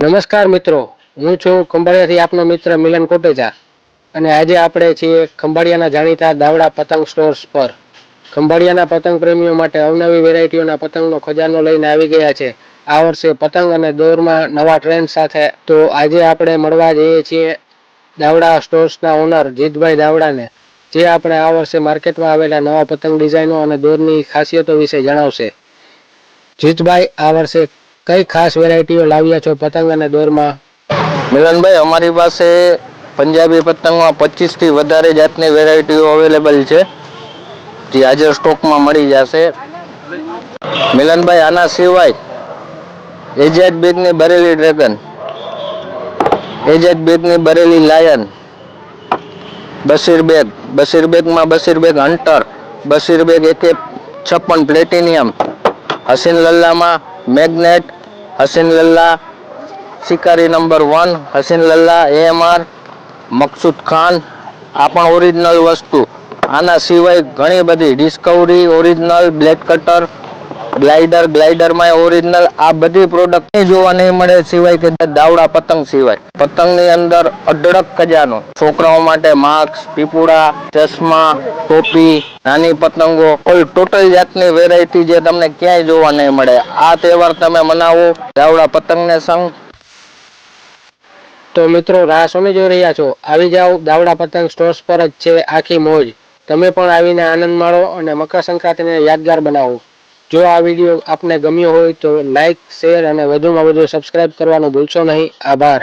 નમસ્કાર મિત્રો, હું છું ખંભાળિયાથી આપનો મિત્ર મિલન કોટેચા અને આજે આપણે છીએ ખંભાળિયાના જાણીતા દાવડા પતંગ સ્ટોર્સ પર. ખંભાળિયાના પતંગ પ્રેમીઓ માટે અવનવી વેરાયટીઓના પતંગનો ખજાનો લઈને આવી ગયા છે. આ વર્ષે પતંગ અને દોરમાં નવા ટ્રેન્ડ સાથે. તો આજે આપણે મળવા જઈએ છીએ દાવડા સ્ટોર્સના ઓનર જીતભાઈ દાવડાને, જે આપણે આ વર્ષે માર્કેટમાં આવેલા નવા પતંગ ડિઝાઇનો અને દોરની ખાસિયતો વિશે જણાવશે. જીતભાઈ, આ વર્ષે કઈ ખાસ વેરાયટીઓ લાવ્યા છો પતંગ અને દોરમાં? મિલનભાઈ, અમારી પાસે પંજાબી પતંગમાં 25 થી વધારે જાતની વેરાયટીઓ અવેલેબલ છે, જે આજે સ્ટોકમાં મળી જશે. મિલનભાઈ, આના સિવાય એજાજ બેગની બરેલી ડ્રેગન, એજાજ બેગની બરેલી લાયન, બશીર બેગમાં Bashir Baig hunter, Bashir Baig AK56 platinum, Haseen લલ્લામાં મેગ્નેટ, હસીન લલ્લા શિકારી નંબર 1, હસીન લલ્લા AMR, મકસૂદ ખાન, આ પણ ઓરિજિનલ વસ્તુ. આના સિવાય ઘણી બધી ડિસ્કવરી ઓરિજિનલ, બ્લેક કટર, ગ્લાઇડરમાં ઓરિજિનલ, આ બધી પ્રોડક્ટ જોવા નહીં મળે સિવાય કે દાવડા પતંગ સિવાય. પતંગની અંદર અઢળક ખજાનો, છોકરાઓ માટે માસ્ક, પીપુડા, ચશ્મા, ટોપી, નાની પતંગો, કોઈ ટોટલ જાતની વેરાયટી જે તમને ક્યાંય જોવા નહીં મળે. આ તહેવાર તમે મનાવો દાવડા પતંગને સંગ. તો મિત્રો, રાહ શોની જોઈ રહ્યા છો? આવી જાઓ, દાવડા પતંગ સ્ટોર્સ પર જ છે આખી મોજ. તમે પણ આવીને આનંદ માણો અને મકર સંક્રાંતિને યાદગાર બનાવો. જો આ વિડીયો આપને ગમ્યો હોય તો લાઈક, શેર અને વધુમાં વધુ સબસ્ક્રાઇબ કરવાનું ભૂલશો નહીં. આભાર.